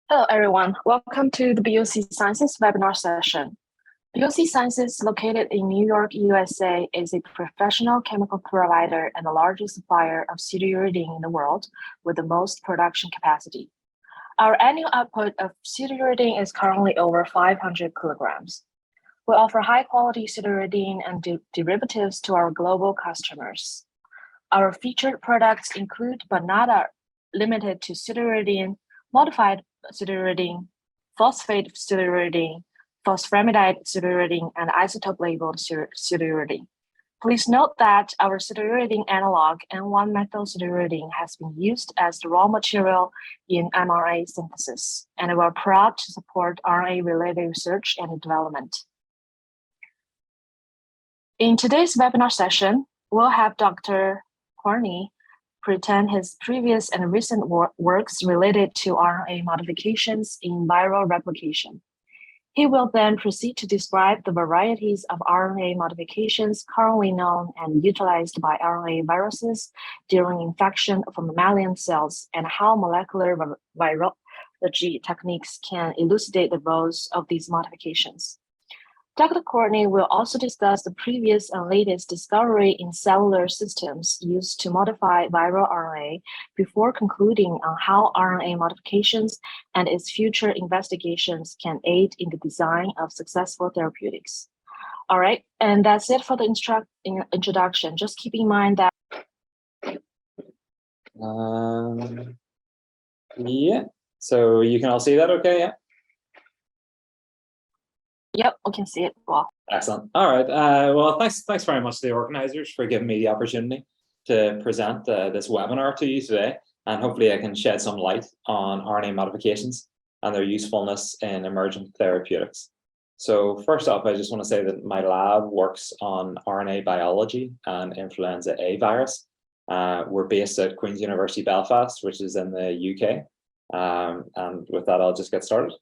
Hello, everyone. Welcome to the BOC Sciences webinar session. BOC Sciences, located in New York, USA, is a professional chemical provider and the largest supplier of pseudouridine in the world, with the most production capacity. Our annual output of pseudouridine is currently over 500 kilograms. We offer high-quality pseudouridine and derivatives to our global customers. Our featured products include, but not are limited to, pseudouridine, modified pseudouridine, phosphate pseudouridine, phosphoramidite pseudouridine, and isotope-labeled pseudouridine. Please note that our pseudouridine analog, N1-methyl pseudouridine, has been used as the raw material in mRNA synthesis, and we're proud to support RNA-related research and development. In today's webinar session, we'll have Dr. Courtney present his previous and recent works related to RNA modifications in viral replication. He will then proceed to describe the varieties of RNA modifications currently known and utilized by RNA viruses during infection of mammalian cells and how molecular virology techniques can elucidate the roles of these modifications. Dr. Courtney will also discuss the previous and latest discovery in cellular systems used to modify viral RNA before concluding on how RNA modifications and its future investigations can aid in the design of successful therapeutics. All right, and that's it for the introduction. Just keep in mind that. Yeah, so you can all see that okay, yeah? Yep, we can see it well. Excellent. All right. Well, thanks very much to the organizers for giving me the opportunity to present this webinar to you today, and hopefully I can shed some light on RNA modifications and their usefulness in emerging therapeutics. So first off, I just want to say that my lab works on RNA biology and influenza A virus. We're based at Queen's University Belfast, which is in the UK. And with that, I'll just get started.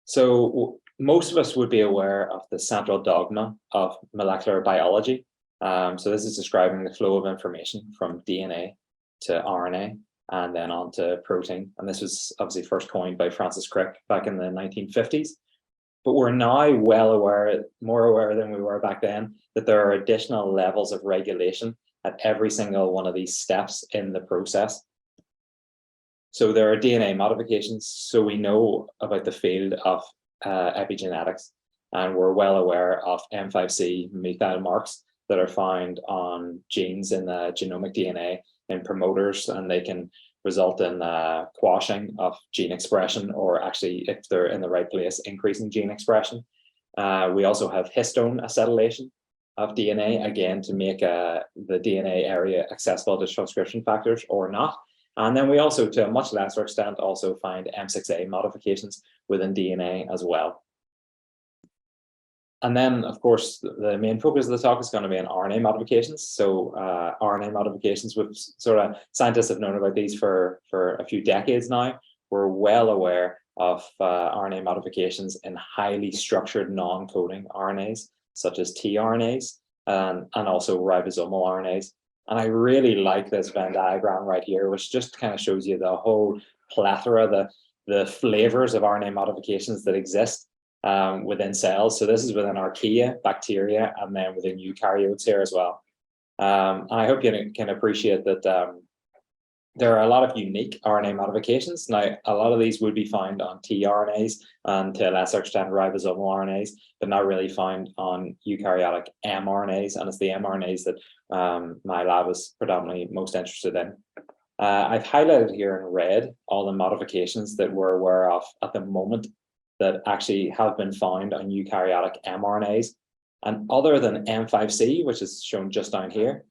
So most of us would be aware of the central dogma of molecular biology. So this is describing the flow of information from DNA to RNA and then on to protein. And this was obviously first coined by Francis Crick back in the 1950s. But we're now well aware, more aware than we were back then, that there are additional levels of regulation at every single one of these steps in the process. So there are DNA modifications, so we know about the field of epigenetics, and we're well aware of M5C methyl marks that are found on genes in the genomic DNA in promoters, and they can result in quashing of gene expression, or actually, if they're in the right place, increasing gene expression. We also have histone acetylation of DNA, again, to make the DNA area accessible to transcription factors or not. And then we also, to a much lesser extent, also find M6A modifications within DNA as well. And then, of course, the main focus of the talk is going to be on RNA modifications. So RNA modifications, which scientists have known about these for a few decades now. We're well aware of RNA modifications in highly structured non-coding RNAs, such as tRNAs, and also ribosomal RNAs. And I really like this Venn diagram right here, which just kind of shows you the whole plethora, the flavors of RNA modifications that exist within cells. So this is within archaea, bacteria, and then within eukaryotes here as well. I hope you can appreciate that there are a lot of unique RNA modifications. Now, a lot of these would be found on tRNAs and to a lesser extent ribosomal RNAs, but not really found on eukaryotic mRNAs. And it's the mRNAs that my lab is predominantly most interested in. I've highlighted here in red all the modifications that we're aware of at the moment that actually have been found on eukaryotic mRNAs. And other than M5C, which is shown just down here,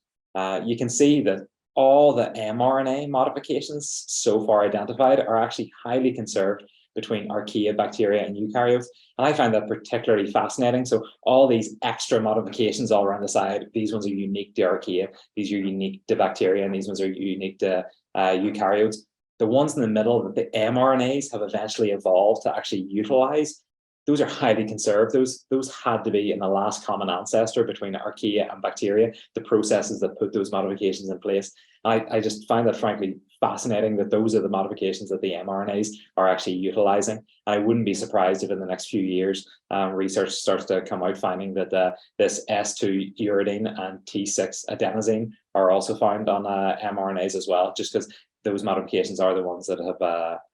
you can see that all the mRNA modifications so far identified are actually highly conserved between archaea, bacteria, and eukaryotes. And I find that particularly fascinating. So all these extra modifications all around the side, these ones are unique to archaea, these are unique to bacteria, and these ones are unique to eukaryotes. The ones in the middle that the mRNAs have eventually evolved to actually utilize, those are highly conserved. Those had to be in the last common ancestor between archaea and bacteria, the processes that put those modifications in place. And I just find that frankly fascinating that those are the modifications that the mRNAs are actually utilizing. And I wouldn't be surprised if in the next few years, research starts to come out finding that this S2 uridine and T6 adenosine are also found on mRNAs as well, just because those modifications are the ones that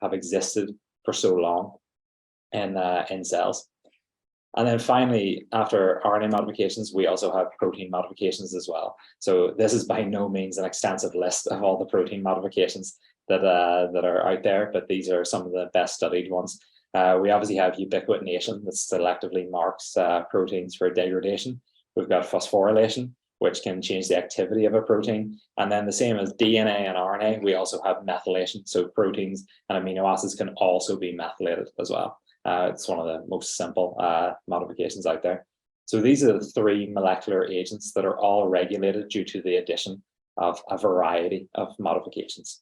have existed for so long in cells. And then finally, after RNA modifications, we also have protein modifications as well. So this is by no means an extensive list of all the protein modifications that are out there, but these are some of the best studied ones. We obviously have ubiquitination that selectively marks proteins for degradation. We've got phosphorylation, which can change the activity of a protein. And then the same as DNA and RNA, we also have methylation. So proteins and amino acids can also be methylated as well. It's one of the most simple modifications out there. So these are the three molecular agents that are all regulated due to the addition of a variety of modifications.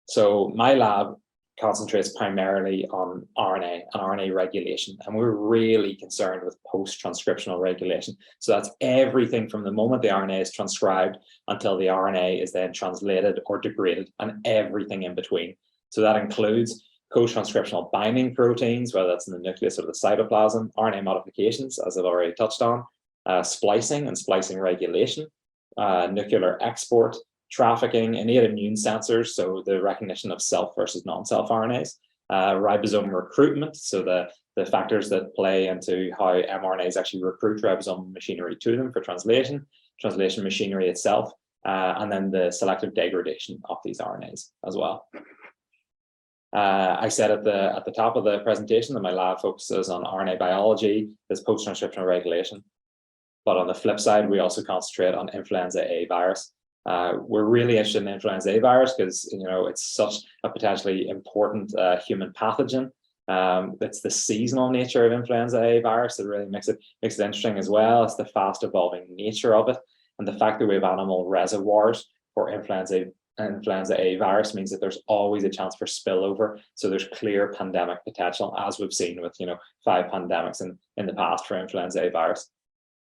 So my lab concentrates primarily on RNA and RNA regulation, and we're really concerned with post-transcriptional regulation. So that's everything from the moment the RNA is transcribed until the RNA is then translated or degraded, and everything in between. So that includes co-transcriptional binding proteins, whether that's in the nucleus or the cytoplasm, RNA modifications, as I've already touched on, splicing and splicing regulation, nuclear export, trafficking, innate immune sensors, so the recognition of self versus non-self RNAs, ribosome recruitment, so the factors that play into how mRNAs actually recruit ribosomal machinery to them for translation machinery itself, and then the selective degradation of these RNAs as well. I said at the top of the presentation that my lab focuses on RNA biology, this post-transcriptional regulation. But on the flip side, we also concentrate on influenza A virus. We're really interested in influenza A virus because it's such a potentially important human pathogen. It's the seasonal nature of influenza A virus that really makes it interesting as well. It's the fast evolving nature of it, and the fact that we have animal reservoirs for influenza A virus means that there's always a chance for spillover. So there's clear pandemic potential, as we've seen with 5 pandemics in the past for influenza A virus.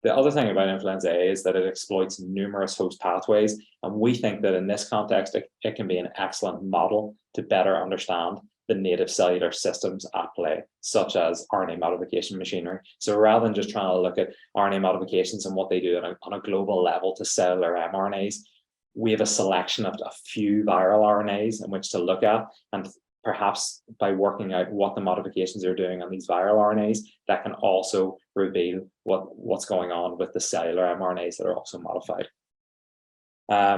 The other thing about influenza A is that it exploits numerous host pathways, and we think that in this context, it can be an excellent model to better understand the native cellular systems at play, such as RNA modification machinery. So rather than just trying to look at RNA modifications and what they do on a global level to cellular mRNAs, we have a selection of a few viral RNAs in which to look at, and perhaps by working out what the modifications are doing on these viral RNAs, that can also reveal what's going on with the cellular mRNAs that are also modified.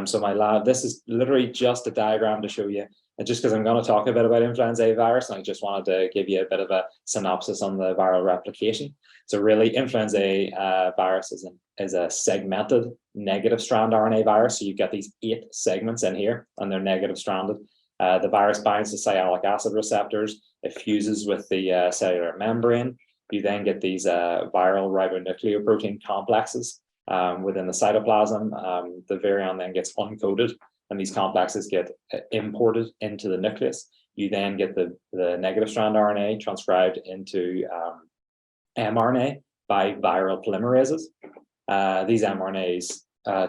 So my lab, this is literally just a diagram to show you, and just because I'm going to talk a bit about influenza A virus, and I just wanted to give you a bit of a synopsis on the viral replication. So really, influenza A virus is a segmented negative strand RNA virus. So you get these 8 segments in here, and they're negative stranded. The virus binds to sialic acid receptors. It fuses with the cellular membrane. You then get these viral ribonucleoprotein complexes within the cytoplasm. The virion then gets uncoded, and these complexes get imported into the nucleus. You then get the negative strand RNA transcribed into mRNA by viral polymerases. These mRNAs,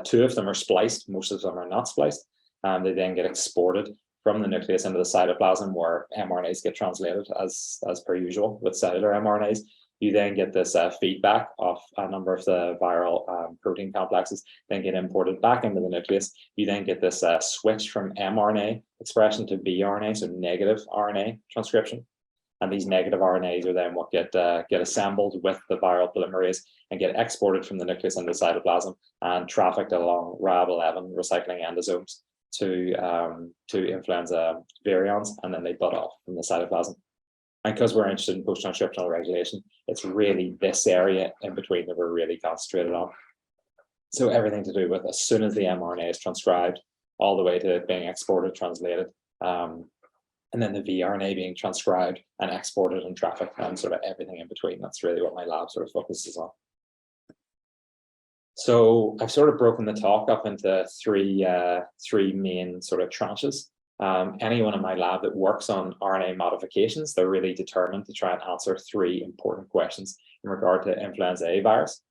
2 of them are spliced, most of them are not spliced. They then get exported from the nucleus into the cytoplasm, where mRNAs get translated as per usual with cellular mRNAs. You then get this feedback of a number of the viral protein complexes, then get imported back into the nucleus. You then get this switch from mRNA expression to vRNA, so negative RNA transcription. And these negative RNAs are then what get assembled with the viral polymerase and get exported from the nucleus into the cytoplasm and trafficked along Rab11 recycling endosomes to influenza virions, and then they bud off from the cytoplasm. And because we're interested in post-transcriptional regulation, it's really this area in between that we're really concentrated on. So everything to do with as soon as the mRNA is transcribed, all the way to it being exported, translated, and then the vRNA being transcribed and exported and trafficked, and sort of everything in between. That's really what my lab sort of focuses on. So I've sort of broken the talk up into three main sort of tranches. Anyone in my lab that works on RNA modifications, they're really determined to try and answer 3 important questions in regard to influenza A virus.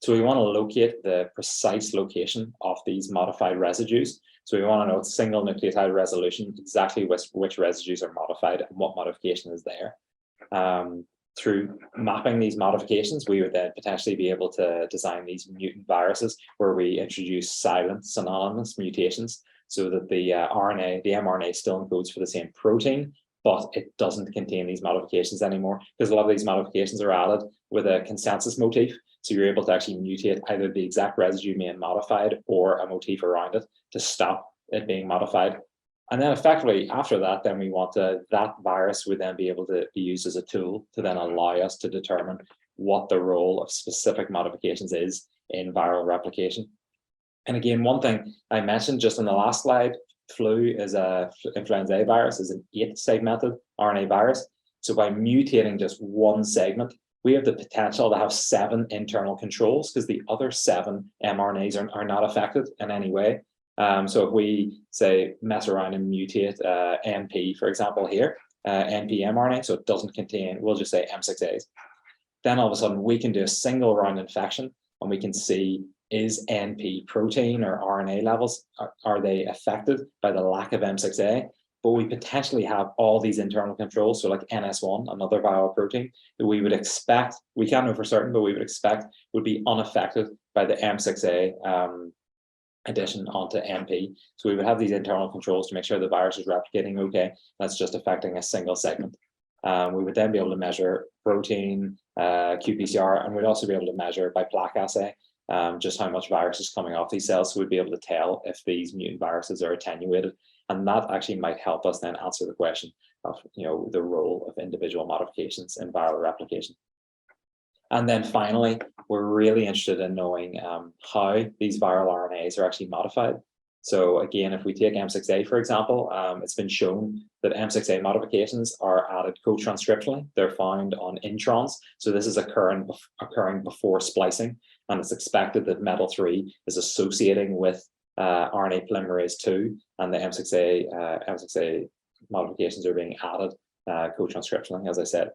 So we want to locate the precise location of these modified residues. So we want to know single nucleotide resolution, exactly which residues are modified and what modification is there. Through mapping these modifications, we would then potentially be able to design these mutant viruses where we introduce silent synonymous mutations so that the RNA, the mRNA still encodes for the same protein, but it doesn't contain these modifications anymore, because a lot of these modifications are added with a consensus motif. So you're able to actually mutate either the exact residue being modified or a motif around it to stop it being modified. And then effectively after that, then we want that virus would then be able to be used as a tool to then allow us to determine what the role of specific modifications is in viral replication. And again, one thing I mentioned just in the last slide, flu is influenza A virus is an 8-segmented RNA virus. So by mutating just one segment, we have the potential to have 7 internal controls because the other 7 mRNAs are not affected in any way. So if we say mess around and mutate NP, for example, here, NP mRNA, so it doesn't contain, we'll just say M6As. Then all of a sudden we can do a single round infection and we can see, is NP protein or RNA levels, are they affected by the lack of M6A? But we potentially have all these internal controls, so like NS1, another viral protein, that we would expect, we can't know for certain, but we would expect would be unaffected by the M6A addition onto NP. So we would have these internal controls to make sure the virus is replicating okay. That's just affecting a single segment. We would then be able to measure protein, qPCR, and we'd also be able to measure by plaque assay just how much virus is coming off these cells. So we'd be able to tell if these mutant viruses are attenuated. And that actually might help us then answer the question of the role of individual modifications in viral replication. And then finally, we're really interested in knowing how these viral RNAs are actually modified. So again, if we take M6A, for example, it's been shown that M6A modifications are added co-transcriptionally. They're found on introns. So this is occurring before splicing. And it's expected that metal-3 is associating with RNA polymerase II, and the M6A modifications are being added co-transcriptionally, as I said.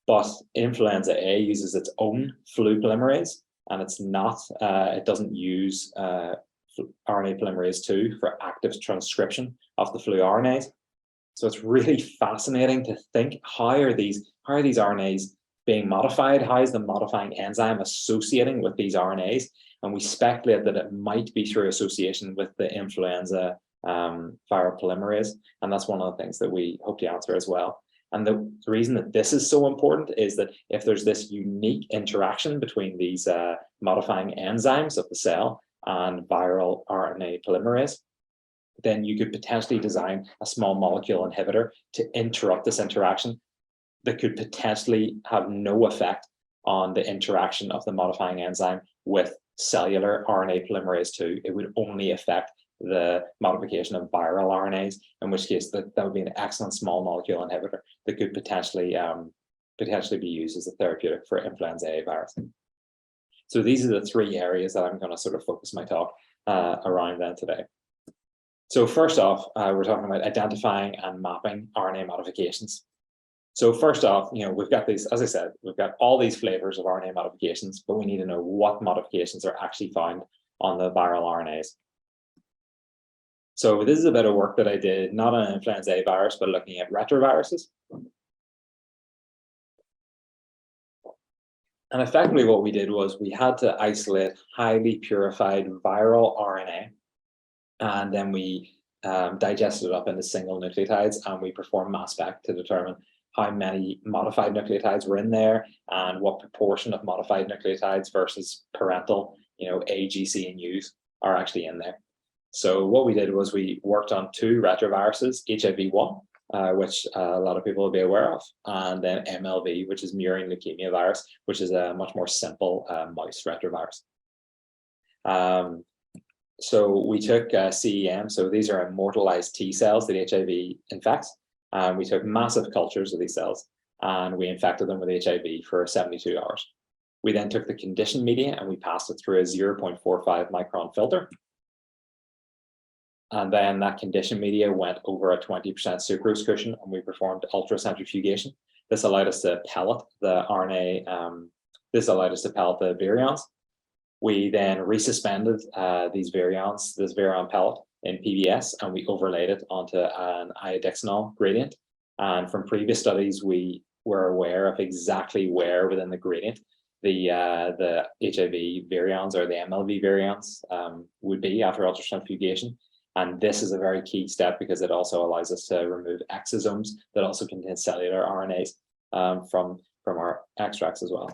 But influenza A uses its own flu polymerase, and it's not, it doesn't use RNA polymerase II for active transcription of the flu RNAs. So it's really fascinating to think, how are these RNAs being modified? How is the modifying enzyme associating with these RNAs? And we speculate that it might be through association with the influenza viral polymerase. And that's one of the things that we hope to answer as well. And the reason that this is so important is that if there's this unique interaction between these modifying enzymes of the cell and viral RNA polymerase, then you could potentially design a small molecule inhibitor to interrupt this interaction that could potentially have no effect on the interaction of the modifying enzyme with cellular RNA polymerase II. It would only affect the modification of viral RNAs, in which case that would be an excellent small molecule inhibitor that could potentially be used as a therapeutic for influenza A virus. So these are the 3 areas that I'm going to sort of focus my talk around then today. So first off, we're talking about identifying and mapping RNA modifications. So first off, we've got these, as I said, we've got all these flavors of RNA modifications, but we need to know what modifications are actually found on the viral RNAs. So this is a bit of work that I did, not on influenza A virus, but looking at retroviruses. And effectively what we did was we had to isolate highly purified viral RNA, and then we digested it up into single nucleotides, and we performed mass spec to determine how many modified nucleotides were in there and what proportion of modified nucleotides versus parental, A, G, C, and U's are actually in there. So what we did was we worked on 2 retroviruses, HIV-1, which a lot of people will be aware of, and then MLV, which is murine leukemia virus, which is a much more simple mouse retrovirus. So we took CEM, so these are immortalized T cells that HIV infects. We took massive cultures of these cells and we infected them with HIV for 72 hours. We then took the conditioned media and we passed it through a 0.45 micron filter. And then that conditioned media went over a 20% sucrose cushion and we performed ultracentrifugation. This allowed us to pellet the RNA, this allowed us to pellet the virions. We then resuspended these virions, this virion pellet in PBS, and we overlaid it onto an iodixonol gradient. And from previous studies, we were aware of exactly where within the gradient the HIV virions or the MLV virions would be after ultracentrifugation. And this is a very key step because it also allows us to remove exosomes that also contain cellular RNAs from our extracts as well.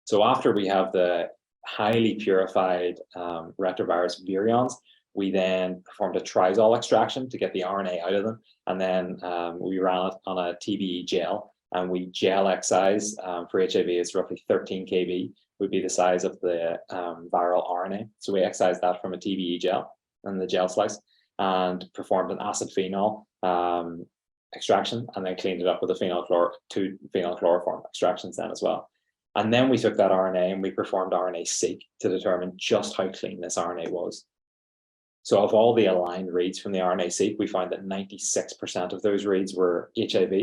So after we have the highly purified retrovirus virions, we then performed a trizol extraction to get the RNA out of them. And then we ran it on a TBE gel, and we gel excise for HIV. It's roughly 13 kb, would be the size of the viral RNA. So we excised that from a TBE gel and the gel slice, and performed an acid phenol extraction, and then cleaned it up with two phenylchloroform extractions then as well. And then we took that RNA and we performed RNA-seq to determine just how clean this RNA was. So of all the aligned reads from the RNA-seq, we found that 96% of those reads were HIV.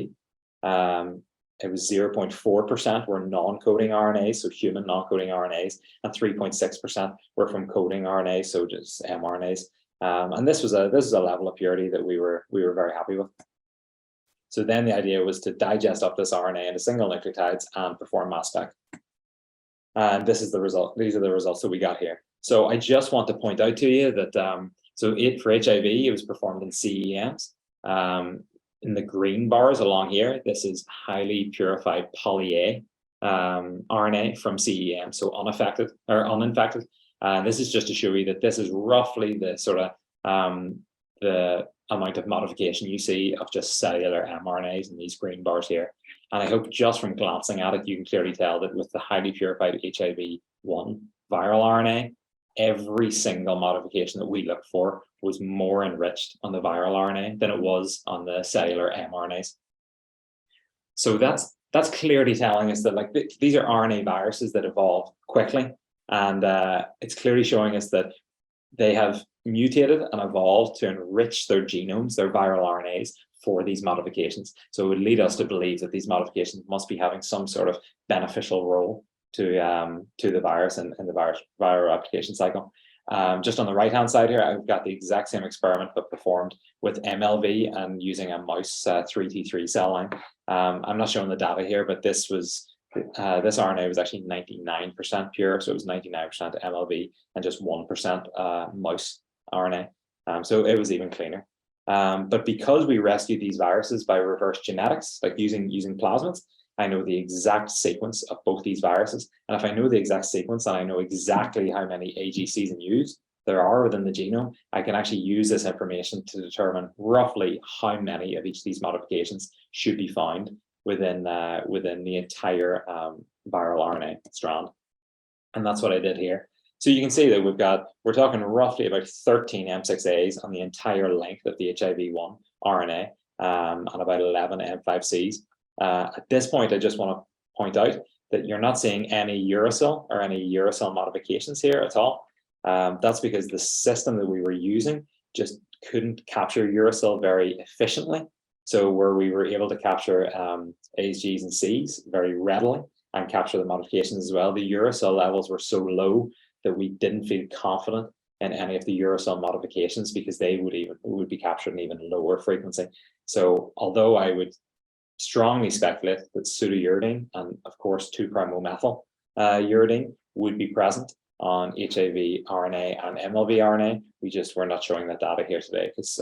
It was 0.4% were non-coding RNAs, so human non-coding RNAs, and 3.6% were from coding RNAs, so just mRNAs. And this was a level of purity that we were very happy with. So then the idea was to digest up this RNA into single nucleotides and perform mass spec. And this is the result. These are the results that we got here. So I just want to point out to you that for HIV, it was performed in CEMs. In the green bars along here, this is highly purified poly-A RNA from CEM, so unaffected or uninfected. This is just to show you that this is roughly the sort of the amount of modification you see of just cellular mRNAs in these green bars here. And I hope just from glancing at it, you can clearly tell that with the highly purified HIV-1 viral RNA, every single modification that we looked for was more enriched on the viral RNA than it was on the cellular mRNAs. So that's clearly telling us that these are RNA viruses that evolve quickly, and it's clearly showing us that they have mutated and evolved to enrich their genomes, their viral RNAs, for these modifications. So it would lead us to believe that these modifications must be having some sort of beneficial role to the virus and the viral replication cycle. Just on the right-hand side here, I've got the exact same experiment but performed with MLV and using a mouse 3T3 cell line. I'm not showing the data here, but this RNA was actually 99% pure, so it was 99% MLV and just 1% mouse RNA. So it was even cleaner. But because we rescued these viruses by reverse genetics, like using plasmids, I know the exact sequence of both these viruses. And if I know the exact sequence and I know exactly how many AGCs and Us there are within the genome, I can actually use this information to determine roughly how many of each of these modifications should be found within the entire viral RNA strand. And that's what I did here. So you can see that we're talking roughly about 13 M6As on the entire length of the HIV-1 RNA and about 11 M5Cs. At this point, I just want to point out that you're not seeing any uracil or any uracil modifications here at all. That's because the system that we were using just couldn't capture uracil very efficiently. So where we were able to capture A's, G's, and C's very readily and capture the modifications as well, the uracil levels were so low that we didn't feel confident in any of the uracil modifications because they would be captured in even lower frequency. So although I would strongly speculate that pseudouridine and of course 2'-O-methyl uridine would be present on HIV RNA and MLV RNA, we're not showing that data here today because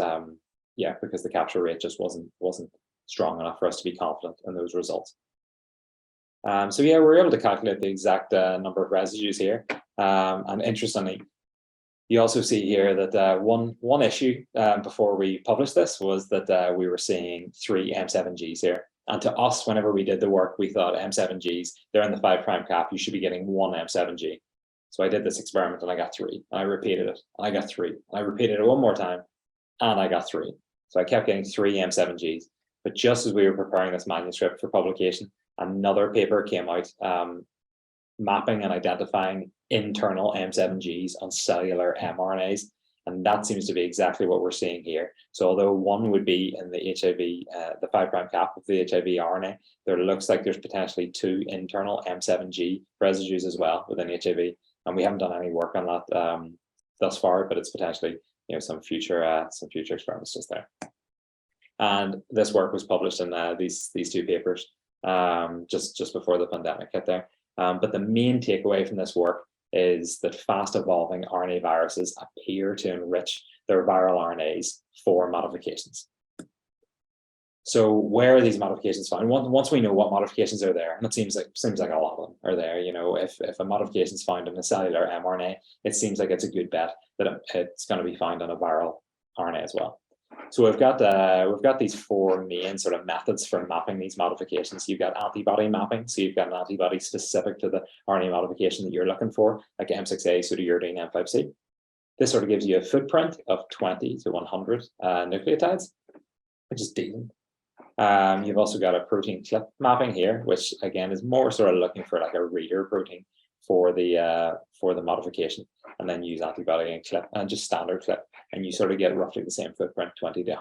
because the capture rate just wasn't strong enough for us to be confident in those results. So we're able to calculate the exact number of residues here. And interestingly, you also see here that one issue before we published this was that we were seeing 3 M7Gs here. And to us, whenever we did the work, we thought M7Gs, they're in the 5' cap, you should be getting 1 M7G. So I did this experiment and I got 3. And I repeated it, and I got 3. And I repeated it one more time, and I got 3. So I kept getting 3 M7Gs. But just as we were preparing this manuscript for publication, another paper came out mapping and identifying internal M7Gs on cellular mRNAs. And that seems to be exactly what we're seeing here. So although one would be in the HIV, the 5' cap of the HIV RNA, there looks like there's potentially 2 internal M7G residues as well within HIV. and we haven't done any work on that thus far, but it's potentially some future experiments just there. And this work was published in these two papers just before the pandemic hit there. But the main takeaway from this work is that fast evolving RNA viruses appear to enrich their viral RNAs for modifications. So where are these modifications found? Once we know what modifications are there, and it seems like a lot of them are there. If a modification is found in a cellular mRNA, it seems like it's a good bet that it's going to be found on a viral RNA as well. So we've got these four main sort of methods for mapping these modifications. You've got antibody mapping, so you've got an antibody specific to the RNA modification that you're looking for, like M6A, pseudouridine, M5C. This sort of gives you a footprint of 20 to 100 nucleotides, which is decent. You've also got a protein clip mapping here, which again is more sort of looking for like a reader protein for the modification, and then use antibody and clip and just standard clip, and you sort of get roughly the same footprint, 20 to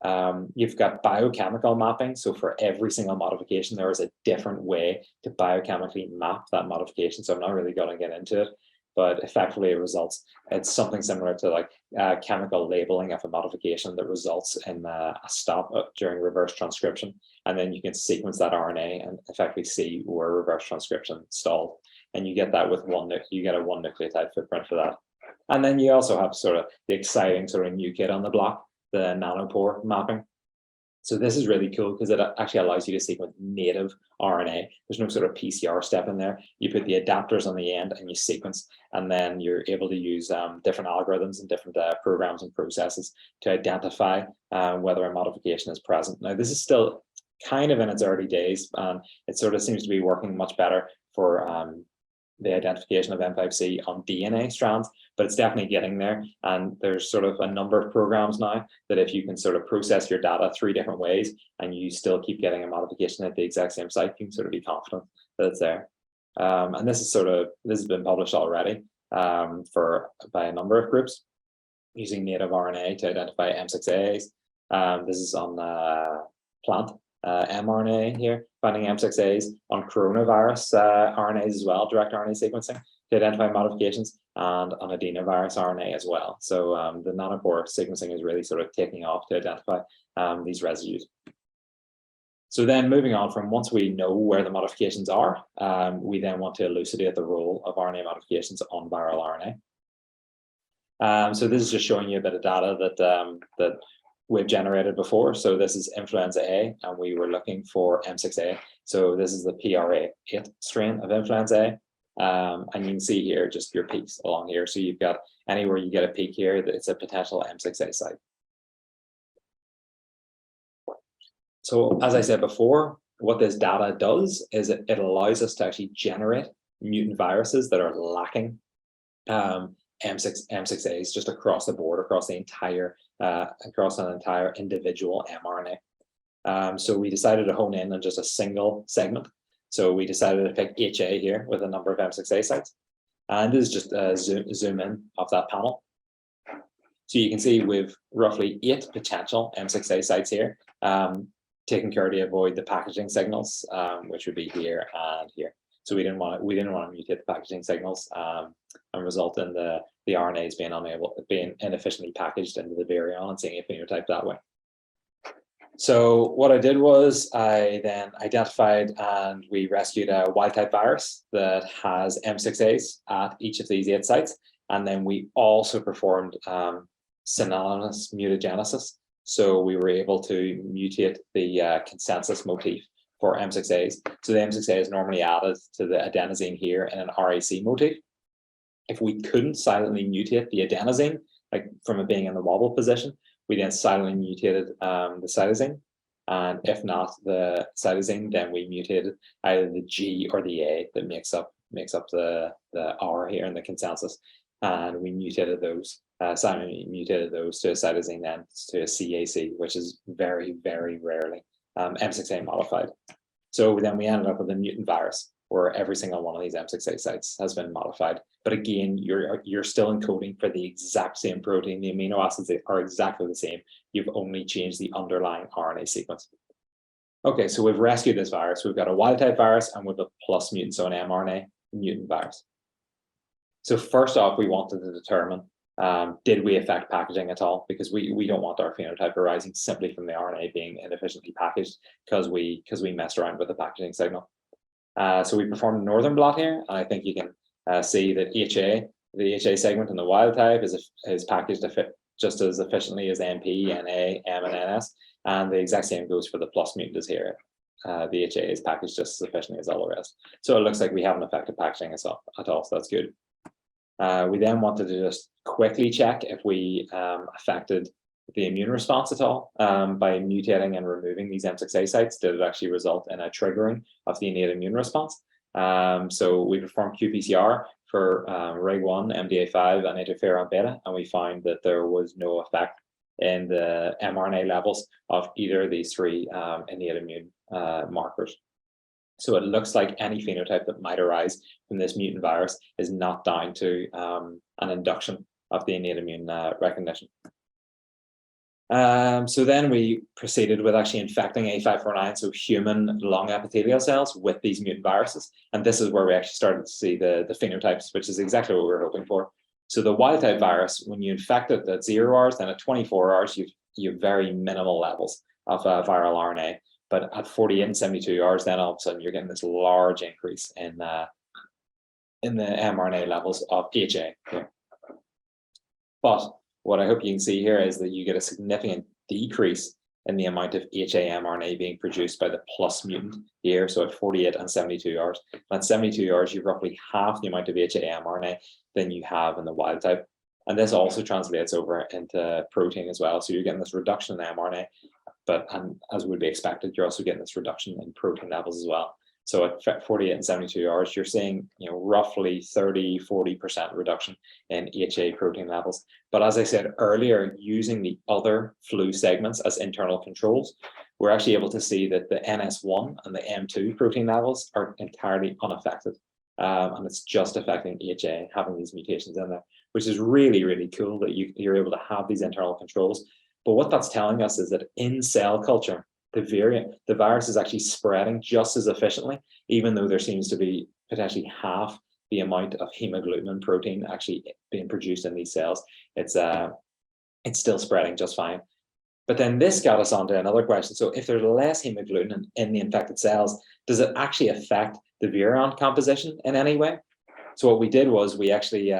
100. You've got biochemical mapping, so for every single modification there is a different way to biochemically map that modification, so I'm not really going to get into it, but effectively it's something similar to like chemical labeling of a modification that results in a stop during reverse transcription, and then you can sequence that RNA and effectively see where reverse transcription stalled, and you get that with you get a one nucleotide footprint for that. And then you also have sort of the exciting sort of new kid on the block, the nanopore mapping. So this is really cool because it actually allows you to sequence native RNA. There's no sort of PCR step in there. You put the adapters on the end and you sequence, and then you're able to use different algorithms and different programs and processes to identify whether a modification is present. Now, this is still kind of in its early days, and it sort of seems to be working much better for the identification of M5C on DNA strands, but it's definitely getting there. And there's sort of a number of programs now that if you can sort of process your data 3 different ways and you still keep getting a modification at the exact same site, you can sort of be confident that it's there. And this has been published already by a number of groups using native RNA to identify M6As. This is on plant mRNA here, finding M6As, on coronavirus RNAs as well, direct RNA sequencing to identify modifications, and on adenovirus RNA as well. So the nanopore sequencing is really sort of taking off to identify these residues. So then moving on from once we know where the modifications are, we then want to elucidate the role of RNA modifications on viral RNA. So this is just showing you a bit of data that we've generated before. So this is Influenza A, and we were looking for M6A. So this is the PRA8 strain of Influenza A. And you can see here just your peaks along here. So you've got anywhere you get a peak here, it's a potential M6A site. So as I said before, what this data does is it allows us to actually generate mutant viruses that are lacking M6As just across the board, across an entire individual mRNA. So we decided to hone in on just a single segment. So we decided to pick HA here with a number of M6A sites. And this is just a zoom in of that panel. So you can see we've roughly 8 potential M6A sites here, taking care to avoid the packaging signals, which would be here and here. So we didn't want to mutate the packaging signals and result in the RNAs being inefficiently packaged into the virion and seeing a phenotype that way. So what I did was I then identified and we rescued a wild type virus that has M6As at each of these 8 sites. And then we also performed synonymous mutagenesis. So we were able to mutate the consensus motif for M6As. So the M6A is normally added to the adenosine here in an RAC motif. If we couldn't silently mutate the adenosine, like from it being in the wobble position, we then silently mutated the cytosine. And if not the cytosine, then we mutated either the G or the A that makes up the R here in the consensus. And we mutated those, silently mutated those to a cytosine and to a CAC, which is very, very rarely M6A modified. So then we ended up with a mutant virus where every single one of these M6A sites has been modified. But again, you're still encoding for the exact same protein. The amino acids are exactly the same. You've only changed the underlying RNA sequence. Okay, so we've rescued this virus. We've got a wild type virus and we've a plus mutant, so an mRNA mutant virus. So first off, we wanted to determine, did we affect packaging at all? Because we don't want our phenotype arising simply from the RNA being inefficiently packaged because we messed around with the packaging signal. So we performed a northern blot here, and I think you can see that the HA segment in the wild type is packaged just as efficiently as MP, NA, M, and NS, and the exact same goes for the plus mutant as here. The HA is packaged just as efficiently as all the rest. So it looks like we haven't affected packaging at all, so that's good. We then wanted to just quickly check if we affected the immune response at all by mutating and removing these M6A sites. Did it actually result in a triggering of the innate immune response? So we performed qPCR for RIG1, MDA5, and interferon beta, and we found that there was no effect in the mRNA levels of either of these three innate immune markers. So it looks like any phenotype that might arise from this mutant virus is not down to an induction of the innate immune recognition. So then we proceeded with actually infecting A549, so human lung epithelial cells with these mutant viruses. And this is where we actually started to see the phenotypes, which is exactly what we were hoping for. So the wild type virus, when you infect it at 0 hours, then at 24 hours, you have very minimal levels of viral RNA. But at 48 and 72 hours, then all of a sudden you're getting this large increase in the mRNA levels of HA. Here. But what I hope you can see here is that you get a significant decrease in the amount of HA mRNA being produced by the plus mutant here. So at 48 and 72 hours. And at 72 hours, you've roughly half the amount of HA mRNA than you have in the wild type. And this also translates over into protein as well. So you're getting this reduction in mRNA, but as would be expected, you're also getting this reduction in protein levels as well. So at 48 and 72 hours, you're seeing roughly 30–40% reduction in HA protein levels. But as I said earlier, using the other flu segments as internal controls, we're actually able to see that the NS1 and the M2 protein levels are entirely unaffected. And it's just affecting HA, having these mutations in there, which is really, really cool that you're able to have these internal controls. But what that's telling us is that in cell culture, the virus is actually spreading just as efficiently, even though there seems to be potentially half the amount of hemagglutinin protein actually being produced in these cells. It's still spreading just fine. But then this got us onto another question. So if there's less hemagglutinin in the infected cells, does it actually affect the virion composition in any way? So what we did was we actually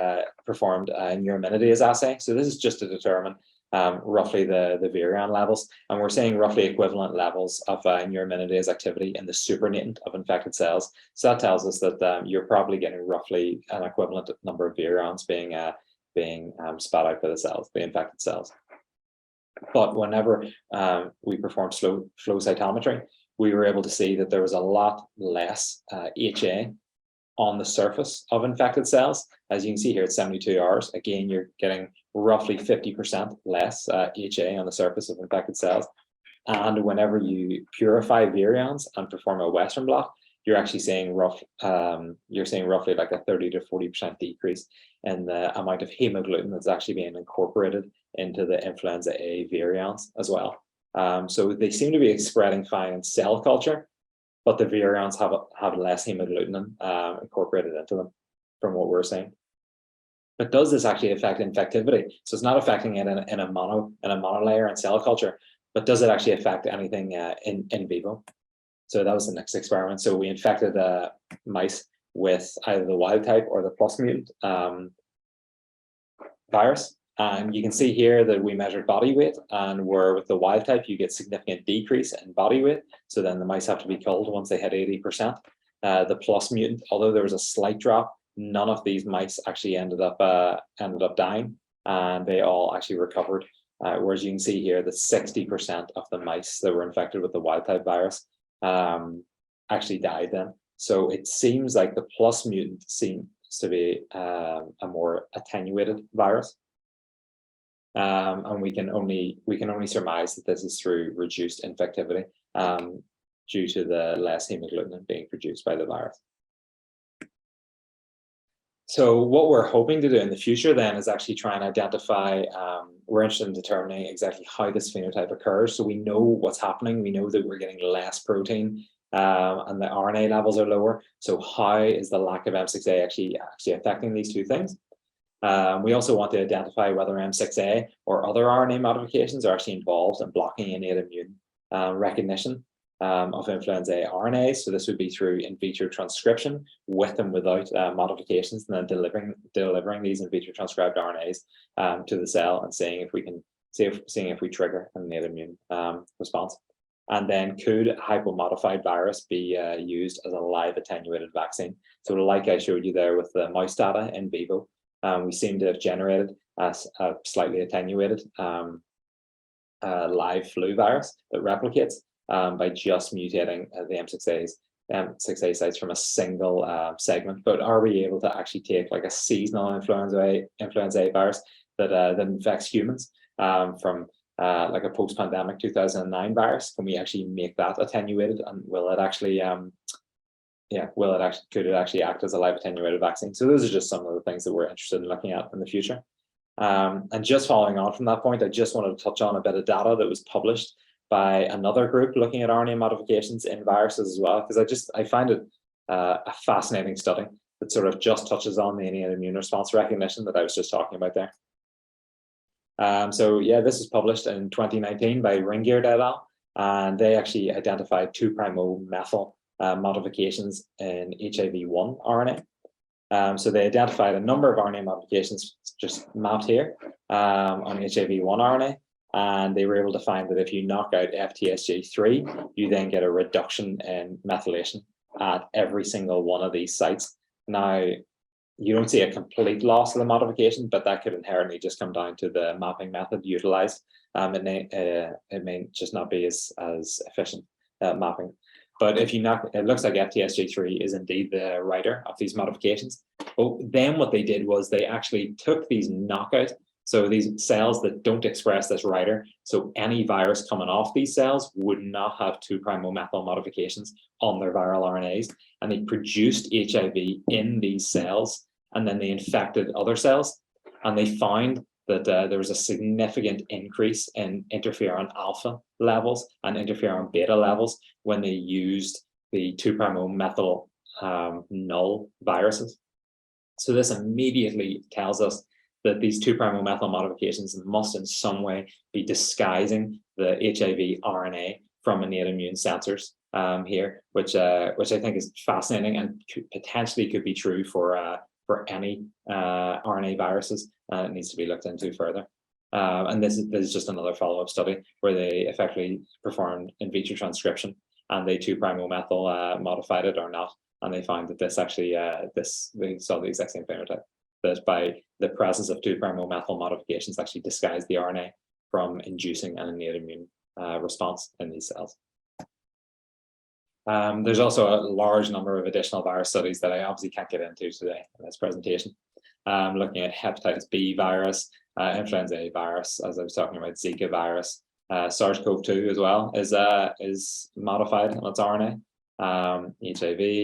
performed a neuraminidase assay. So this is just to determine roughly the virion levels, and we're seeing roughly equivalent levels of neuraminidase activity in the supernatant of infected cells. So that tells us that you're probably getting roughly an equivalent number of virions being spat out by the cells, the infected cells. But whenever we performed flow cytometry, we were able to see that there was a lot less HA on the surface of infected cells. As you can see here at 72 hours, again, you're getting roughly 50% less HA on the surface of infected cells. And whenever you purify virions and perform a Western blot, you're actually seeing roughly like a 30–40% decrease in the amount of hemagglutinin that's actually being incorporated into the influenza A virions as well. So they seem to be spreading fine in cell culture, but the virions have less hemagglutinin incorporated into them from what we're seeing. But does this actually affect infectivity? So it's not affecting it in a monolayer in cell culture, but does it actually affect anything in vivo? So that was the next experiment. So we infected mice with either the wild type or the plus mutant virus. And you can see here that we measured body weight, and where with the wild type, you get significant decrease in body weight. So then the mice have to be killed once they hit 80%. The plus mutant, although there was a slight drop, none of these mice actually ended up dying, and they all actually recovered. Whereas you can see here that 60% of the mice that were infected with the wild type virus actually died then. So it seems like the plus mutant seems to be a more attenuated virus. And we can only surmise that this is through reduced infectivity due to the less hemagglutinin being produced by the virus. So what we're hoping to do in the future then is actually try and identify, we're interested in determining exactly how this phenotype occurs. So we know what's happening. We know that we're getting less protein and the RNA levels are lower. So how is the lack of M6A actually affecting these two things? We also want to identify whether M6A or other RNA modifications are actually involved in blocking innate immune recognition of influenza A RNAs. So this would be through in vitro transcription with and without modifications, and then delivering these in vitro transcribed RNAs to the cell and seeing if we can seeing if we trigger an innate immune response. And then could a hypomodified virus be used as a live attenuated vaccine? So like I showed you there with the mouse data in vivo, we seem to have generated a slightly attenuated live flu virus that replicates by just mutating the M6A sites from a single segment. But are we able to actually take like a seasonal influenza A virus that infects humans from like a post-pandemic 2009 virus? Can we actually make that attenuated, and will it actually could it actually act as a live attenuated vaccine? So those are just some of the things that we're interested in looking at in the future. And just following on from that point, I just wanted to touch on a bit of data that was published by another group looking at RNA modifications in viruses as well, because I find it a fascinating study that sort of just touches on the innate immune response recognition that I was just talking about there. So yeah, this was published in 2019 by Ringier et al. And they actually identified 2'-O-methyl modifications in HIV-1 RNA. So they identified a number of RNA modifications just mapped here on HIV-1 RNA. And they were able to find that if you knock out FTSG3, you then get a reduction in methylation at every single one of these sites. Now, you don't see a complete loss of the modification, but that could inherently just come down to the mapping method utilized. It may just not be as efficient mapping. But if you knock, it looks like FTSG3 is indeed the writer of these modifications. But then what they did was they actually took these knockout, so these cells that don't express this writer, so any virus coming off these cells would not have 2'-O-methyl modifications on their viral RNAs, and they produced HIV in these cells, and then they infected other cells, and they found that there was a significant increase in interferon alpha levels and interferon beta levels when they used the 2'-O-methyl null viruses. So this immediately tells us that these 2'-O-methyl modifications must in some way be disguising the HIV RNA from innate immune sensors here, which I think is fascinating and potentially could be true for any RNA viruses. It needs to be looked into further. And this is just another follow-up study where they effectively performed in vitro transcription, and they 2'-O-methyl modified it or not, and they found that this actually they saw the exact same phenotype, that by the presence of 2'-O-methyl modifications actually disguise the RNA from inducing an innate immune response in these cells. There's also a large number of additional virus studies that I obviously can't get into today in this presentation. Looking at hepatitis B virus, influenza A virus, as I was talking about, Zika virus, SARS-CoV-2 as well is modified on its RNA. HIV.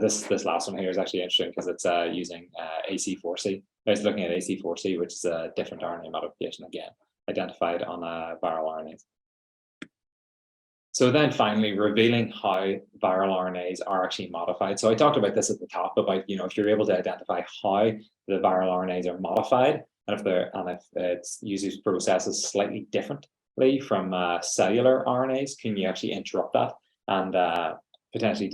This last one here is actually interesting because it's using AC4C. It's looking at AC4C, which is a different RNA modification again, identified on viral RNAs. So then finally, revealing how viral RNAs are actually modified. So I talked about this at the top about, if you're able to identify how the viral RNAs are modified, and if it uses processes slightly differently from cellular RNAs, can you actually interrupt that and potentially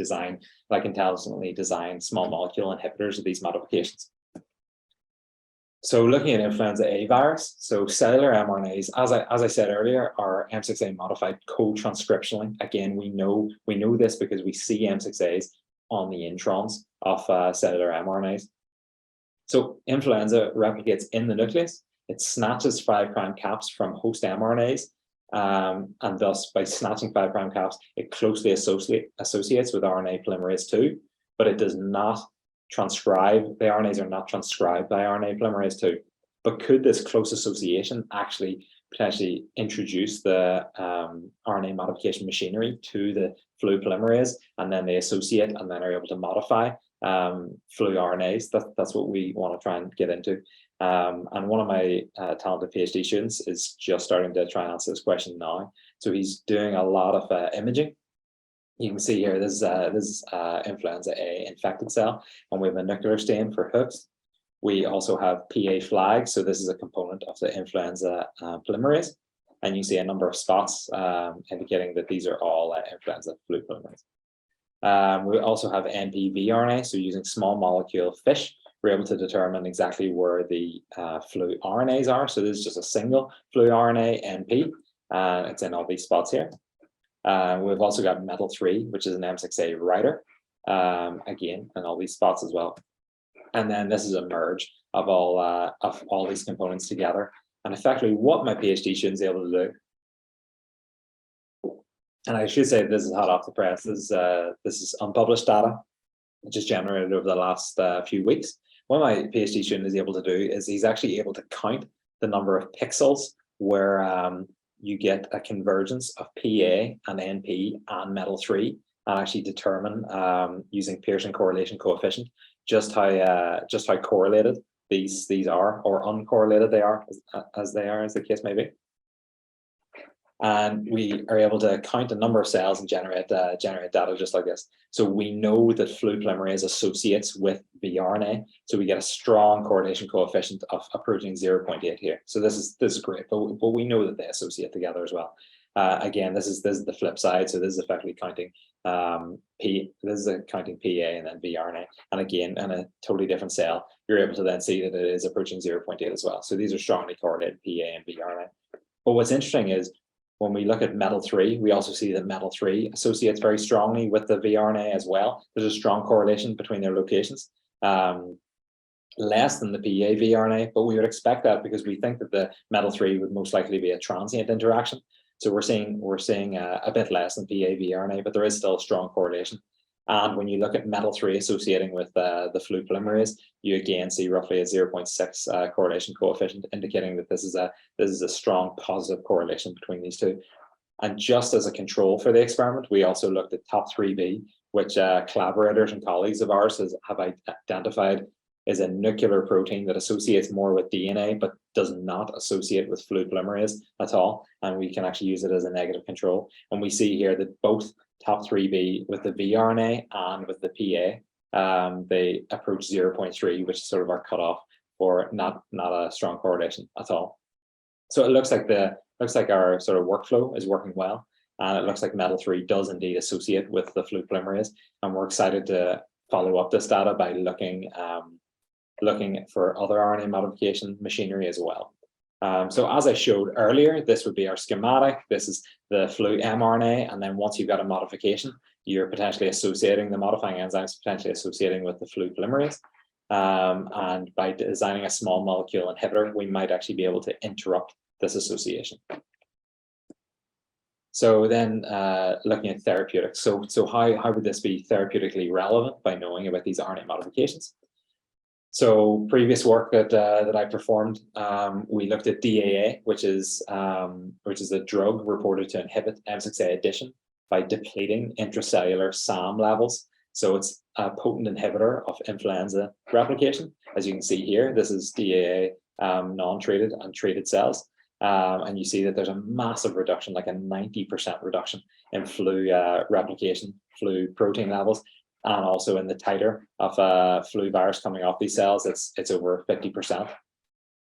intelligently design small molecule inhibitors of these modifications? So looking at influenza A virus, so cellular mRNAs, as I said earlier, are M6A modified co-transcriptionally. Again, we know this because we see M6As on the introns of cellular mRNAs. So influenza replicates in the nucleus. It snatches 5' caps from host mRNAs, and thus by snatching 5' caps, it closely associates with RNA polymerase II, but it does not transcribe. The RNAs are not transcribed by RNA polymerase II. But could this close association actually potentially introduce the RNA modification machinery to the flu polymerase, and then they associate and then are able to modify flu RNAs? That's what we want to try and get into. And one of my talented PhD students is just starting to try and answer this question now. So he's doing a lot of imaging. You can see here, this is influenza A infected cell, and we have a nuclear stain for hooks. We also have PA flag, so this is a component of the influenza polymerase, and you see a number of spots indicating that these are all influenza flu polymerase. We also have NP-vRNA, so using small molecule FISH, we're able to determine exactly where the flu RNAs are. So this is just a single flu RNA NP, and it's in all these spots here. We've also got metal 3, which is an M6A writer, again, in all these spots as well. And then this is a merge of all these components together. And effectively, what my PhD student is able to do, and I should say this is hot off the press, this is unpublished data, which is generated over the last few weeks. What my PhD student is able to do is he's actually able to count the number of pixels where you get a convergence of PA and NP and metal 3, and actually determine using Pearson correlation coefficient just how correlated these are, or uncorrelated they are, as the case may be. And we are able to count a number of cells and generate data just like this. So we know that flu polymerase associates with vRNA, so we get a strong correlation coefficient of approaching 0.8 here. So this is great, but we know that they associate together as well. Again, this is the flip side. So this is effectively counting counting PA and then vRNA. And again, in a totally different cell, you're able to then see that it is approaching 0.8 as well. So these are strongly correlated, PA and vRNA. But what's interesting is when we look at metal 3, we also see that metal 3 associates very strongly with the vRNA as well. There's a strong correlation between their locations. Less than the PA vRNA, but we would expect that because we think that the metal 3 would most likely be a transient interaction. So we're seeing a bit less than PA vRNA, but there is still a strong correlation. And when you look at metal 3 associating with the flu polymerase, you again see roughly a 0.6 correlation coefficient, indicating that this is a strong positive correlation between these two. And just as a control for the experiment, we also looked at TOP3b, which collaborators and colleagues of ours have identified is a nuclear protein that associates more with DNA, but does not associate with flu polymerase at all. And we can actually use it as a negative control. And we see here that both TOP3b with the vRNA and with the PA, they approach 0.3, which is sort of our cutoff for not a strong correlation at all. So it looks like our sort of workflow is working well. And it looks like metal 3 does indeed associate with the flu polymerase. And we're excited to follow up this data by looking for other RNA modification machinery as well. So as I showed earlier, this would be our schematic. This is the flu mRNA, and then once you've got a modification, you're potentially associating the modifying enzymes, potentially associating with the flu polymerase. And by designing a small molecule inhibitor, we might actually be able to interrupt this association. So then looking at therapeutics. So how would this be therapeutically relevant by knowing about these RNA modifications? So previous work that I performed, we looked at DAA, which is a drug reported to inhibit M6A addition by depleting intracellular SAM levels. So it's a potent inhibitor of influenza replication. As you can see here, this is DAA non-treated and treated cells. And you see that there's a massive reduction, like a 90% reduction in flu replication, flu protein levels. And also in the titer of flu virus coming off these cells, it's over 50%.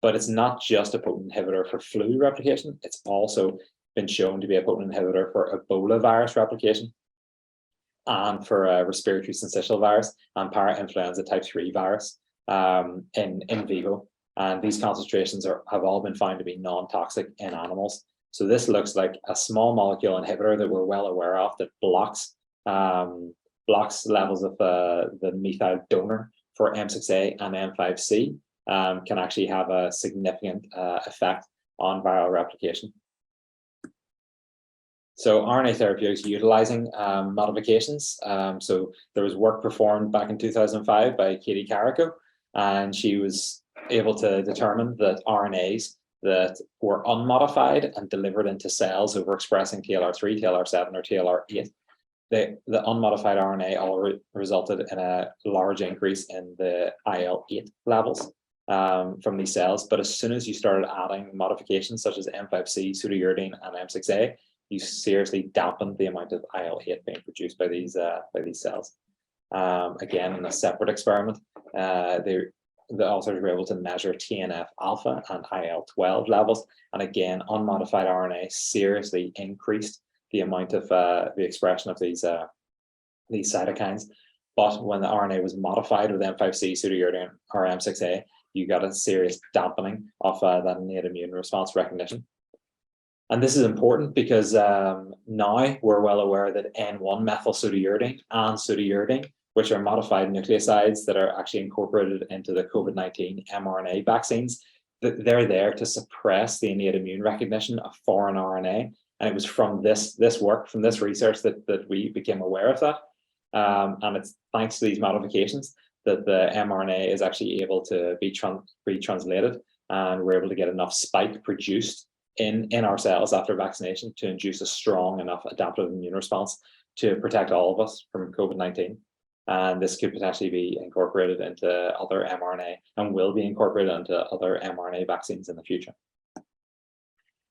But it's not just a potent inhibitor for flu replication, it's also been shown to be a potent inhibitor for Ebola virus replication and for respiratory syncytial virus and parainfluenza type 3 virus in vivo. And these concentrations have all been found to be non-toxic in animals. So this looks like a small molecule inhibitor that we're well aware of that blocks levels of the methyl donor for M6A and M5C, can actually have a significant effect on viral replication. So RNA therapeutics utilizing modifications. So there was work performed back in 2005 by Katie Carrico, and she was able to determine that RNAs that were unmodified and delivered into cells overexpressing TLR3, TLR7, or TLR8, the unmodified RNA all resulted in a large increase in the IL-8 levels from these cells. But as soon as you started adding modifications such as M5C, pseudouridine, and M6A, you seriously dampen the amount of IL-8 being produced by these cells. Again, in a separate experiment, the authors were able to measure TNF alpha and IL-12 levels, and again, unmodified RNA seriously increased the amount of the expression of these cytokines. But when the RNA was modified with M5C, pseudouridine, or M6A, you got a serious dampening of that innate immune response recognition. And this is important because now we're well aware that N1-methyl pseudouridine and pseudouridine, which are modified nucleosides that are actually incorporated into the COVID-19 mRNA vaccines, they're there to suppress the innate immune recognition of foreign RNA. And it was from this work, from this research, that we became aware of that. And it's thanks to these modifications that the mRNA is actually able to be translated, and we're able to get enough spike produced in our cells after vaccination to induce a strong enough adaptive immune response to protect all of us from COVID-19. And this could potentially be incorporated into other mRNA, and will be incorporated into other mRNA vaccines in the future.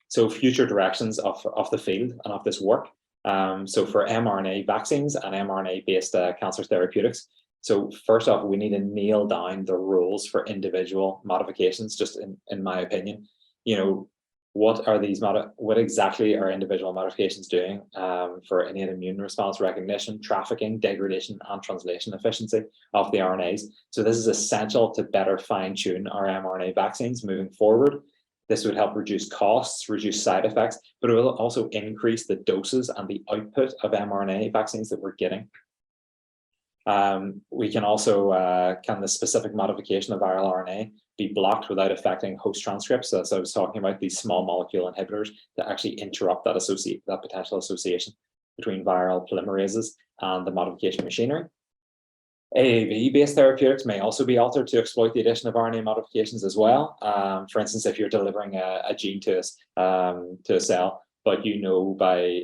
So future directions of the field and of this work. So for mRNA vaccines and mRNA-based cancer therapeutics, so first off, we need to nail down the rules for individual modifications, just in my opinion. You know, what are these, what exactly are individual modifications doing for innate immune response recognition, trafficking, degradation, and translation efficiency of the RNAs? So this is essential to better fine-tune our mRNA vaccines moving forward. This would help reduce costs, reduce side effects, but it will also increase the doses and the output of mRNA vaccines that we're getting. We can also, can the specific modification of viral RNA be blocked without affecting host transcripts? So as I was talking about, these small molecule inhibitors that actually interrupt that potential association between viral polymerases and the modification machinery. AAV-based therapeutics may also be altered to exploit the addition of RNA modifications as well. For instance, if you're delivering a gene to a cell, but you know by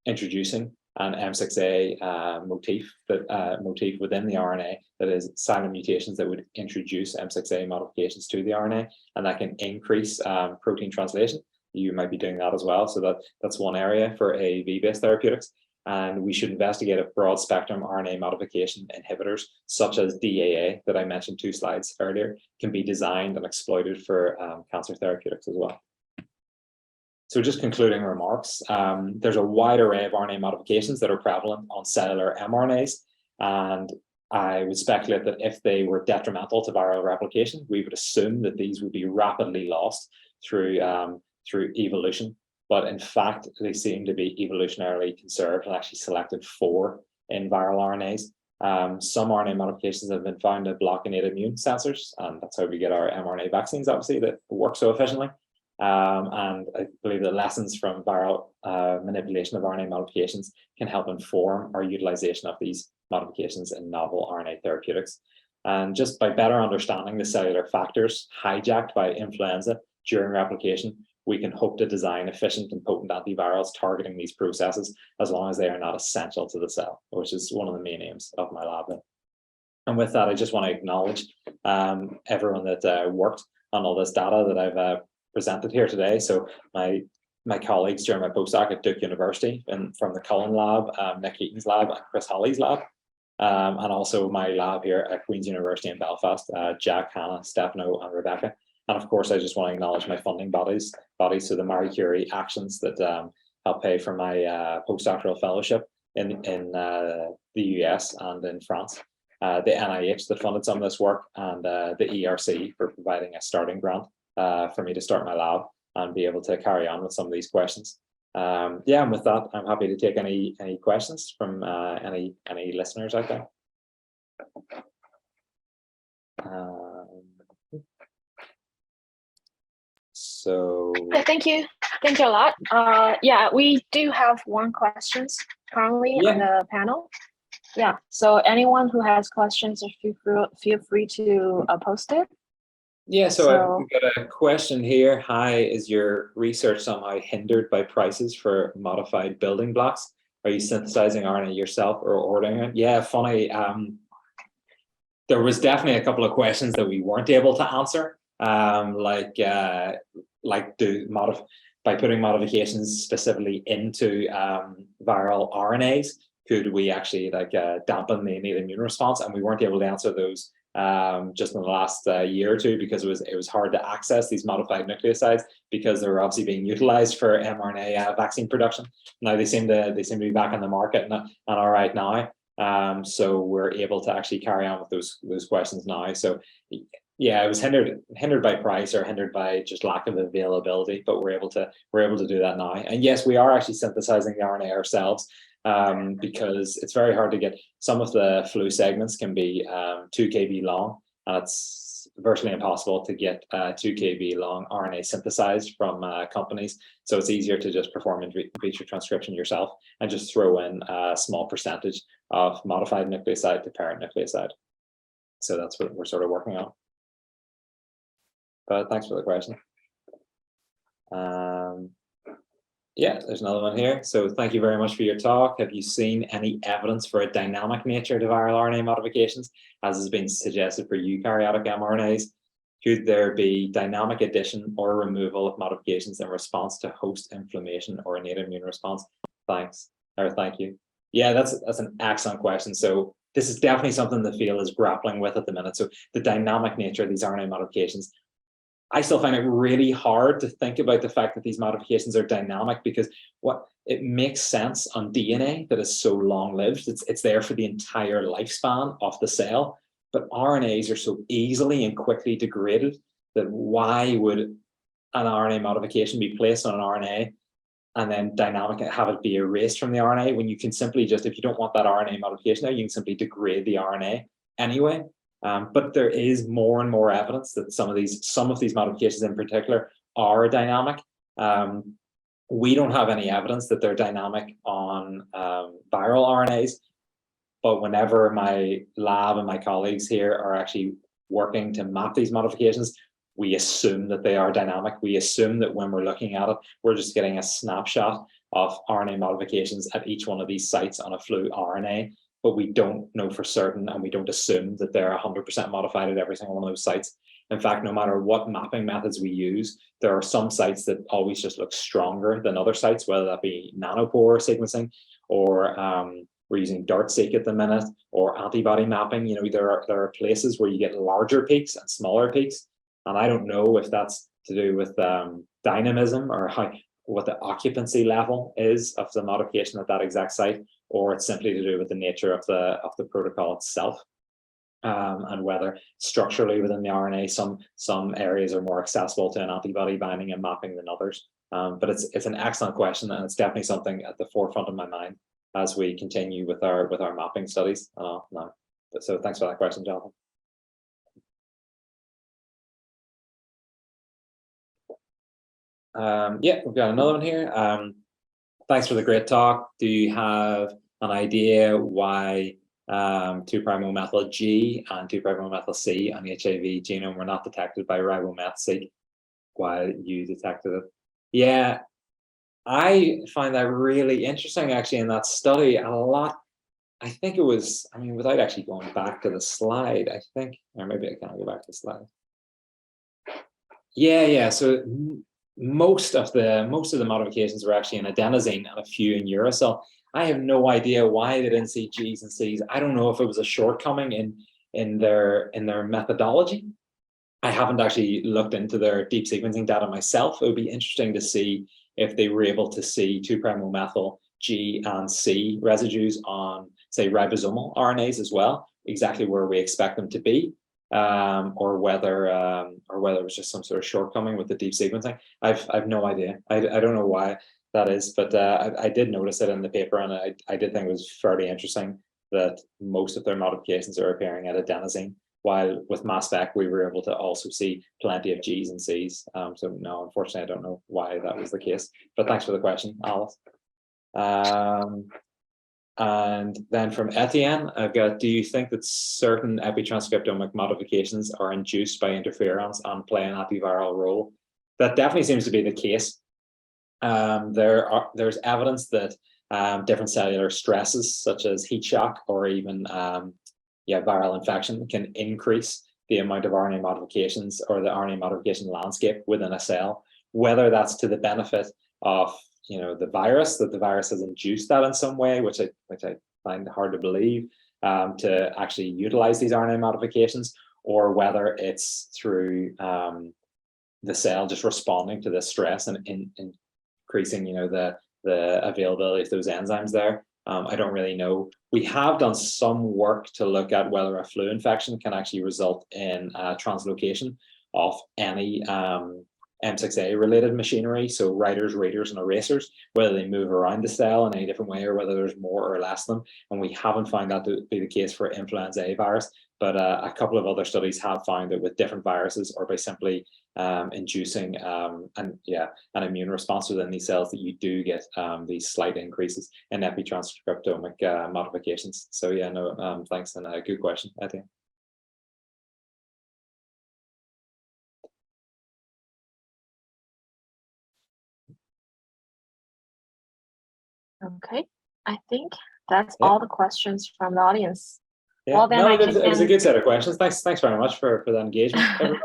introducing an M6A motif within the RNA that is silent mutations that would introduce M6A modifications to the RNA, and that can increase protein translation. You might be doing that as well. So that's one area for AAV-based therapeutics. And we should investigate if broad spectrum RNA modification inhibitors, such as DAA, that I mentioned 2 slides earlier, can be designed and exploited for cancer therapeutics as well. So just concluding remarks, there's a wide array of RNA modifications that are prevalent on cellular mRNAs, and I would speculate that if they were detrimental to viral replication, we would assume that these would be rapidly lost through evolution. But in fact, they seem to be evolutionarily conserved and actually selected for in viral RNAs. Some RNA modifications have been found to block innate immune sensors, and that's how we get our mRNA vaccines, obviously, that work so efficiently. And I believe the lessons from viral manipulation of RNA modifications can help inform our utilization of these modifications in novel RNA therapeutics. And just by better understanding the cellular factors hijacked by influenza during replication, we can hope to design efficient and potent antivirals targeting these processes, as long as they are not essential to the cell, which is one of the main aims of my lab. And with that, I just want to acknowledge everyone that worked on all this data that I've presented here today. So my colleagues during my postdoc at Duke University, and from the Cullen lab, Nick Eaton's lab, and Chris Holly's lab, and also my lab here at Queen's University in Belfast, Jack, Hannah, Stefano, and Rebecca. And of course, I just want to acknowledge my funding bodies, so the Marie Curie Actions that help pay for my postdoctoral fellowship in the US and in France, the NIH that funded some of this work, and the ERC for providing a starting grant for me to start my lab and be able to carry on with some of these questions. Yeah, and with that, I'm happy to take any questions from any listeners out there. Thank you a lot. Yeah, we do have one questions currently on the panel. Yeah, so anyone who has questions, feel free to post it. Yeah, so I've got a question here. Hi, is your research somehow hindered by prices for modified building blocks? Are you synthesizing RNA yourself or ordering it? Yeah, funny. There was definitely a couple of questions that we weren't able to answer. by putting modifications specifically into viral RNAs, could we actually dampen the innate immune response? And we weren't able to answer those just in the last year or two, because it was hard to access these modified nucleosides, because they were obviously being utilized for mRNA vaccine production. Now they seem to be back in the market and all right now. So we're able to actually carry on with those questions now. So yeah, it was hindered by price, or hindered by just lack of availability, but we're able to do that now. And yes, we are actually synthesizing the RNA ourselves, because it's very hard to get. Some of the flu segments can be 2 kb long, and it's virtually impossible to get 2 kb long RNA synthesized from companies. So it's easier to just perform in vitro transcription yourself and just throw in a small percentage of modified nucleoside to parent nucleoside. So that's what we're sort of working on. But thanks for the question. Yeah, there's another one here. So thank you very much for your talk. Have you seen any evidence for a dynamic nature to viral RNA modifications, as has been suggested for eukaryotic mRNAs? Could there be dynamic addition or removal of modifications in response to host inflammation or innate immune response? Thanks, or thank you. Yeah, that's an excellent question. So this is definitely something the field is grappling with at the minute. So the dynamic nature of these RNA modifications, I still find it really hard to think about the fact that these modifications are dynamic, because it makes sense on DNA that is so long-lived. It's there for the entire lifespan of the cell, but RNAs are so easily and quickly degraded that why would an RNA modification be placed on an RNA and then dynamic have it be erased from the RNA, when you can simply just, if you don't want that RNA modification there, you can simply degrade the RNA anyway. But there is more and more evidence that some of these modifications in particular are dynamic. We don't have any evidence that they're dynamic on viral RNAs, but whenever my lab and my colleagues here are actually working to map these modifications, we assume that they are dynamic. We assume that when we're looking at it, we're just getting a snapshot of RNA modifications at each one of these sites on a flu RNA. But we don't know for certain, and we don't assume that they're 100% modified at every single one of those sites. In fact, no matter what mapping methods we use, there are some sites that always just look stronger than other sites, whether that be nanopore sequencing, or we're using DART-seq at the minute, or antibody mapping. You know, there are places where you get larger peaks and smaller peaks, and I don't know if that's to do with dynamism, or what the occupancy level is of the modification at that exact site, or it's simply to do with the nature of the protocol itself, and whether structurally within the RNA some areas are more accessible to an antibody binding and mapping than others. But it's an excellent question, and it's definitely something at the forefront of my mind as we continue with our mapping studies. So thanks for that question, Jonathan. Yeah, we've got another one here. Thanks for the great talk. Do you have an idea why 2'-O-methyl G and 2'-O-methyl C on the HIV genome were not detected by ribometh-seq while you detected it? Yeah, I find that really interesting, actually, in that study. A lot, I think it was, I mean, without actually going back to the slide, I think, or maybe I can't go back to the slide. Yeah, so most of the modifications were actually in adenosine and a few in uracil. I have no idea why they didn't see G's and C's. I don't know if it was a shortcoming in their methodology. I haven't actually looked into their deep sequencing data myself. It would be interesting to see if they were able to see 2'-O-methyl G and C residues on, say, ribosomal RNAs as well, exactly where we expect them to be. Or whether it was just some sort of shortcoming with the deep sequencing. I've no idea. I don't know why that is, but I did notice it in the paper, and I did think it was fairly interesting that most of their modifications are appearing at adenosine, while with mass spec we were able to also see plenty of G's and C's. So no, unfortunately, I don't know why that was the case. But thanks for the question, Alice. And then from Etienne, I've got, do you think that certain epitranscriptomic modifications are induced by interference and play an antiviral role? That definitely seems to be the case. There's evidence that different cellular stresses, such as heat shock or even viral infection, can increase the amount of RNA modifications or the RNA modification landscape within a cell, whether that's to the benefit of the virus, that the virus has induced that in some way, which I find hard to believe, to actually utilize these RNA modifications, or whether it's through the cell just responding to the stress and increasing the availability of those enzymes there. I don't really know. We have done some work to look at whether a flu infection can actually result in translocation of any M6A related machinery, so writers, readers, and erasers, whether they move around the cell in any different way or whether there's more or less of them. And we haven't found that to be the case for influenza A virus, but a couple of other studies have found that with different viruses, or by simply inducing an immune response within these cells, that you do get these slight increases in epitranscriptomic modifications. So yeah, no, thanks, and a good question, I think. Okay, I think that's all the questions from the audience. Yeah, well, then no, it was a good set of questions. Thanks very much for that engagement.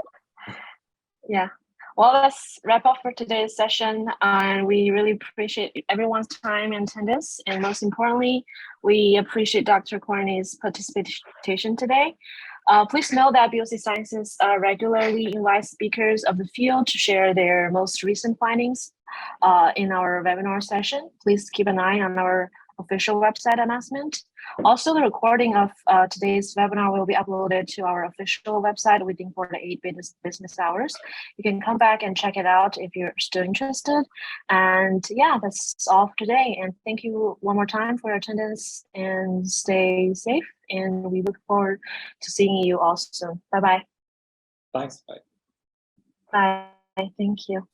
Yeah, well, let's wrap up for today's session, and we really appreciate everyone's time and attendance, and most importantly, we appreciate Dr. Courtney's participation today. Please know that BOC Sciences regularly invites speakers of the field to share their most recent findings in our webinar session. Please keep an eye on our official website announcement. Also, the recording of today's webinar will be uploaded to our official website within 4 to 8 business hours. You can come back and check it out if you're still interested. And yeah, that's all for today. And thank you one more time for your attendance, and stay safe. And we look forward to seeing you all soon. Bye-bye. Thanks. Bye. Bye. Thank you.